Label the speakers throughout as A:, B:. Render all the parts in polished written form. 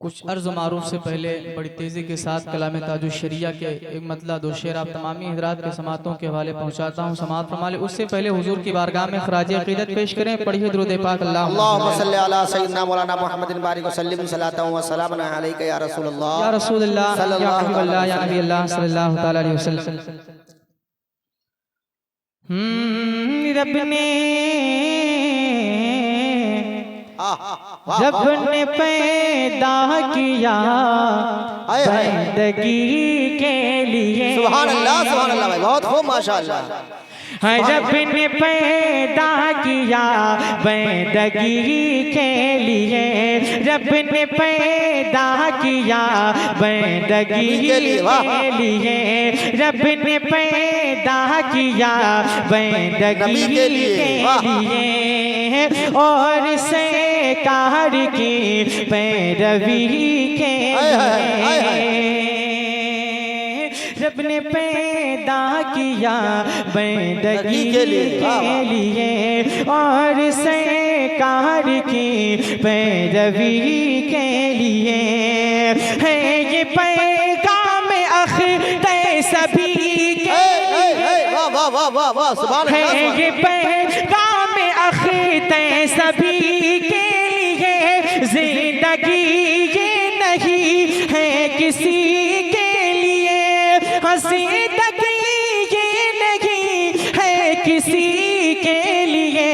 A: कुछ अर्ज मारूफ से पहले बड़ी तेज़ी के साथ कलाम ताजुश शरिया के एक मतलब दो शेर आप तमामी हजरात के समातों के हवाले पहुँचाता हूँ। समात फरमा लें उससे पहले हुजूर की बारगाह में खराज अक़ीदत पेश करें। पढ़िए दुरूद पाक। अल्लाहुम्मा सल्ली अला सय्यिदना मौलाना मुहम्मदिन बारिक व सल्लिम सलातन व सलामन अलैका या रसूलल्लाह या रसूलल्लाह या हबीबल्लाह या नबी अल्लाह सल्लल्लाहु तआला अलैहि वसल्लम। रब ने पैदा किया बंदगी के लिए।
B: सुभान अल्लाह भाई, बहुत खूब माशाअल्लाह।
A: रब ने पैदा किया बंदगी के लिए, रब ने पैदा किया बंदगी के लिए, रब ने पैदा किया बंदगी के लिए और से कार की पैरवी के लिए। रब ने पैदा किया बंदगी के लिए और सरकार की पैरवी के लिए है ये पैगाम अख्तर सभी के है ये पैगाम अख्तर सभी के लिए। जिंदगी ये नहीं है किसी जिंदगी ये नहीं है किसी के लिए,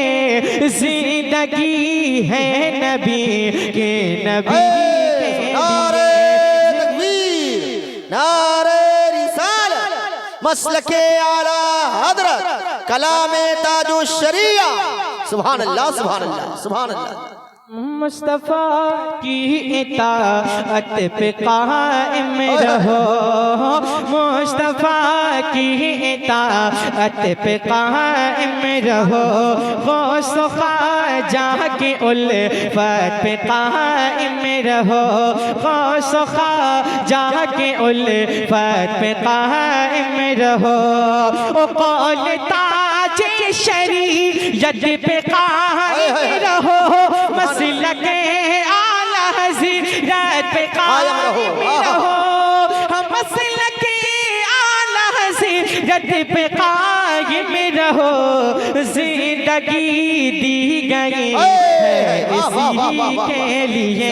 A: जिंदगी है नबी के नबी के।
B: नारे तकबीर, नारे रिसालत, मसलके आला हजरत, कलामे ताजुश शरिया। सुभान अल्लाह सुभान अल्लाह सुभान अल्लाह।
A: मुस्तफ़ा की इताअत पे कायम रहो, मुस्तफ़ा की इताअत पे कायम रहो, गौस ख्वाजा की उल्फत पे कायम रहो, गौस ख्वाजा की उल्फत पे कायम रहो। ओ कौल ताज शरीयत पे कायम रहो, मसलके आला हज़रत पे कायम रहो, हम मसलके आला हज़रत पे कायम रहो। जिंदगी दी गई है इसी के लिए,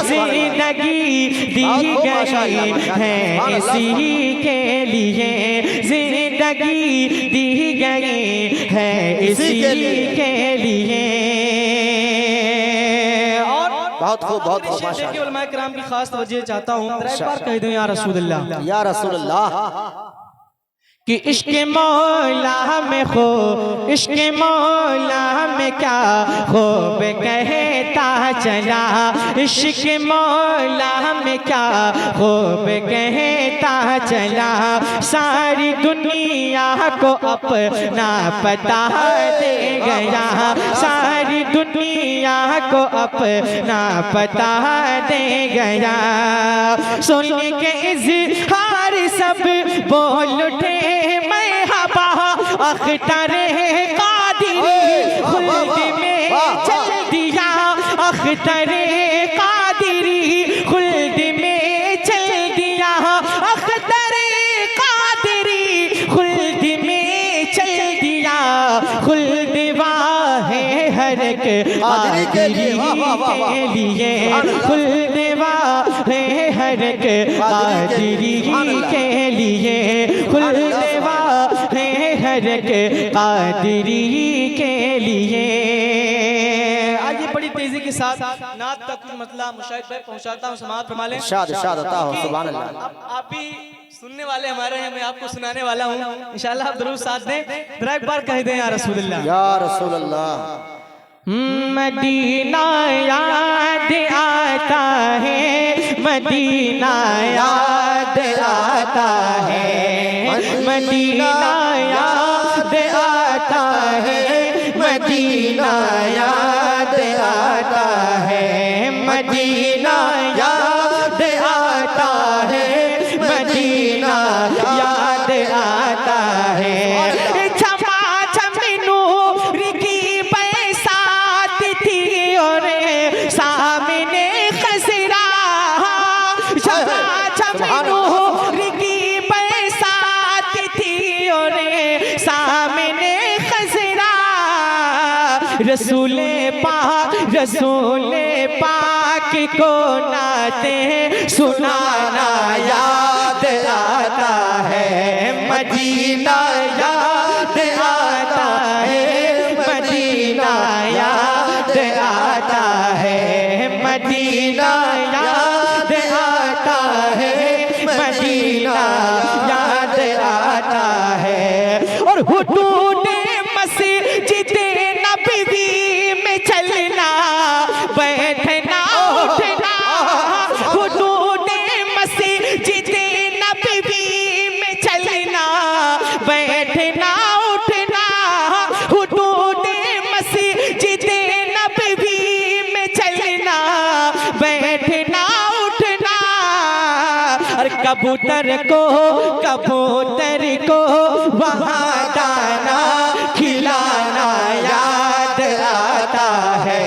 A: जिंदगी दी गई है इसी के लिए, जिंदगी दी गई है इसी के लिए।
B: बहुत खूब बहुत खूब माशाअल्लाह।
A: उलमा किराम की खास तवज्जो चाहता हूँ, एक बार कह दूं या रसूलल्लाह
B: या रसूलल्लाह
A: कि इश्क मौला में खो, इश्क मौला में क्या खूब कहता चला, इश्क मौला में क्या खूब कहता चला। सारी दुनिया को अपना पता दे गया, सारी दुनिया को अपना पता दे गया। सुन के इज़हार सब बोल उठे मरहबा, अख्तर कादिरी खुल्द में चल दिया, अख्तर कादिरी खुल्द में चल दिया, अख्तर कादिरी खुल्द में चल दिया। खुल्द वाहे हर एक कादिरी के लिए, खुल्द वाहे हर एक कादिरी के लिए, खुल्द वाहे हर एक कादिरी के लिए। आज ये बड़ी तेजी के साथ नात तक मतलब मुशाहिद भाई पहुंचाता हूँ। समाअत फरमा लें।
B: इरशाद इरशाद होता हो। सुभान अल्लाह।
A: अब आप भी सुनने वाले हमारे हैं, मैं आपको सुनाने वाला हूँ। इंशाल्लाह आप जरूर साथ दें। जरा एक बार कह दें या रसूलल्लाह
B: या रसूलल्लाह।
A: मदीना याद आता है, मदीना याद आता है, मदीना याद आता है, मदीना याद आता है, मदीना याद आता है, मदीना याद आता है। छमा छमी नूर की बरसात थी और सामने खसरा
C: रसूले पाक को नाते सुनाना याद आता है मदीना, याद आता है मदीना, याद आता है मदीना, याद आता है मदीना, याद आता है। और हुदूद मस्जिद नबवी में चलना बैठना उठना, हुदूद मस्जिद नबवी में चलना बैठना उठना, हुदूद मस्जिद नबवी में चलना बैठना उठना। और कबूतर को वहाँ दाना खिलाना याद आता है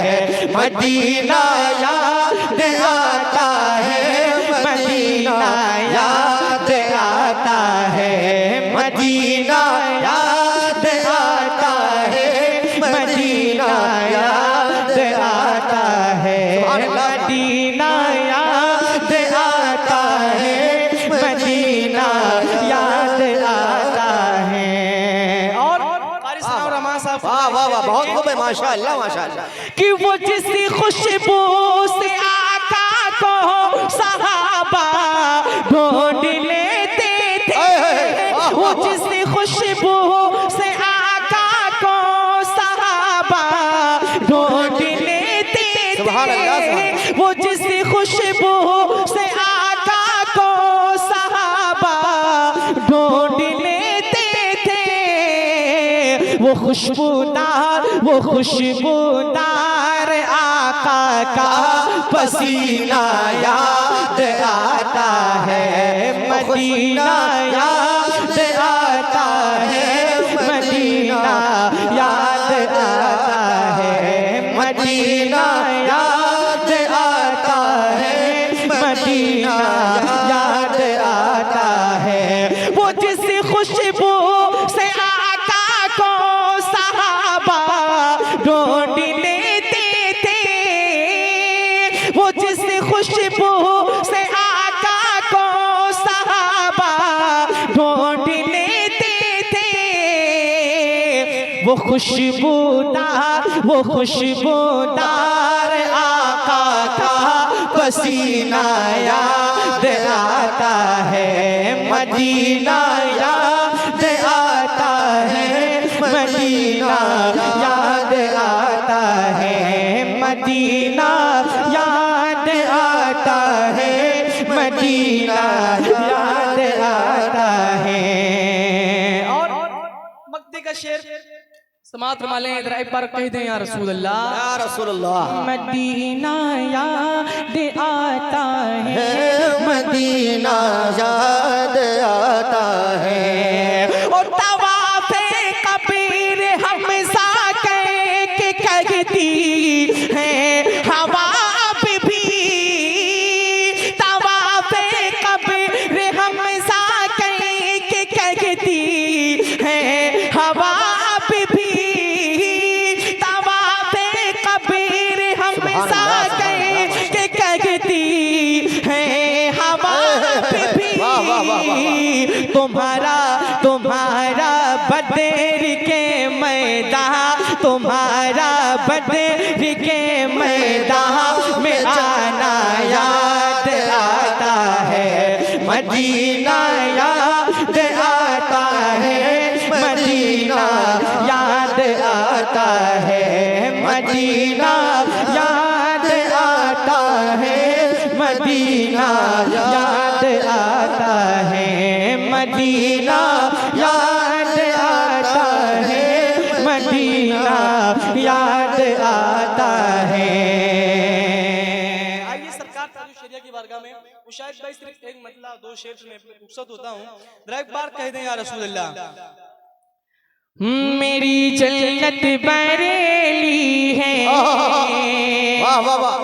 C: मदीना, याद आता है मदीना, याद आता है मदीना, याद आता है मदीना, याद आता है मदीना, याद आता है मदीना, याद आता है। और रहमान साहब
B: वाह वाह वाह, बहुत खूब है, माशाअल्लाह माशाअल्लाह।
C: कि वो जिस खुशबू से आका को सहाबा ढूंढ लेते थे, वो जिस खुशबू से आका को सहाबा ढूंढ लेते थे, वो जिस खुशबू से आका को सहाबा ढूंढ लेते थे, वो खुशबूदार आका का पसीना याद आता है मदीना, याद आता है मदीना, याद आता है मदीना, याद आता है मदीना, याद आता है। वो जिस खुशबू से आका को सहाबा ढूंढ लेते थे, वो जिस खुशबू से आका को सहाबा ढूंढ लेते थे, वो खुशबूदार आका का पसीना याद आता है मदीना, याद आता है मदीना, याद आता है मदीना, याद आता है मदीना, याद आता है।
A: और मक्ते का शेर समात रमाले इधर एक बार कह दें या रसूल अल्लाह,
B: या रसूल अल्लाह।
C: मदीना याद आता है
B: मदीना याद आता है।
C: और तवाफ़े कबीर हम साके कहती है हवा भी, तवाफ़े कबीर हम साके कहती है हवा भी, तवाफ़े कबीर हम साके कहती है हवा भी। तुम्हारा बदर के मैदान, तुम्हारा बदर के मैदान में आना याद आता है मदीना, याद आता है मदीना, याद आता है मदीना, याद आता है मदीना, याद आता है मदीना, याद आता है मदीना, याद आता है। आइए सरकार ताजु शरिया की बारगाह में मुशाहिद भाई सिर्फ एक मतलब दो शेर में रुखसत होता हूँ, जरा एक बार कह दें या रसूल अल्लाह। मेरी जन्नत बरेली है,
B: वाह वाह वाह,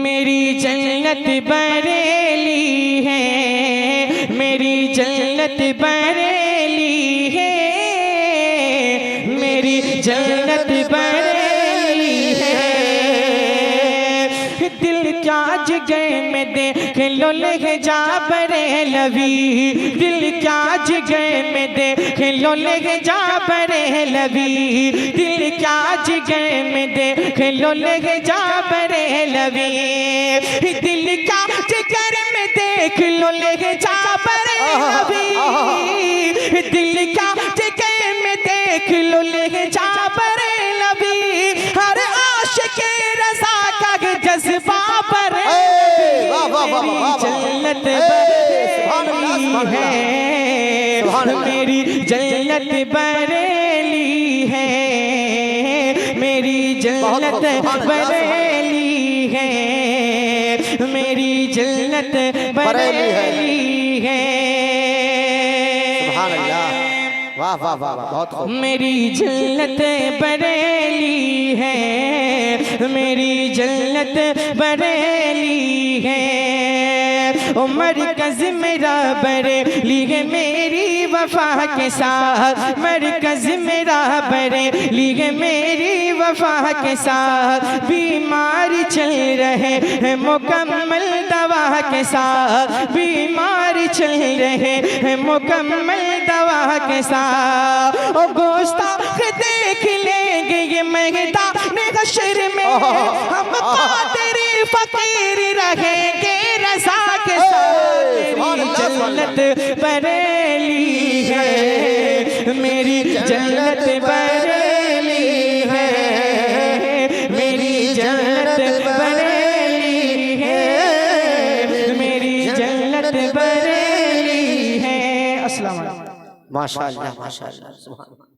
C: मेरी जन्नत बरेली है, मेरी जन्नत बरेली है, मेरी जन्नत बरेली
A: दिल क्या जिगर में देख लो लहजा बरेलवी, दिल क्या जिगर में देख लो लहजा बरेलवी, दिल क्या जिगर में देख लो लहजा बरेलवी, दिल क्या जिगर में देख लो लहजा बरेलवी, दिल क्या जिगर में देख लो लहजा बरेलवी, हर आशिक रज़ा का जज्बा बरेलवी, जन्नत बरेली है, मेरी जन्नत बरेली है, मेरी जन्नत बरेली है, मेरी जन्नत बरेली है।
B: सुभान अल्लाह, वाह वाह वाह वाह, बहुत खूब।
A: मेरी जन्नत बरेली है, मेरी जन्नत बरेली है, मरकज़ मेरा बरेली है मेरी वफा के साथ, मरकज़ मेरा बरेली है मेरी वफा के साथ, बीमार चल रहे हैं मुकम्मल दवा के साथ, बीमार चल रहे हैं मुकम्मल दवा के साथ, ओ गुस्ताख देख लेंगे ये मैदान हश्र में, हम कादिर फकीर रहेंगे रज़ा के साथ, मेरी जन्नत बरेली है, मेरी जन्नत बरेली है, मेरी जन्नत बरेली है, मेरी जन्नत बरेली है। अस्सलाम वालेकुम।
B: माशाअल्लाह माशाअल्लाह, सुभान अल्लाह।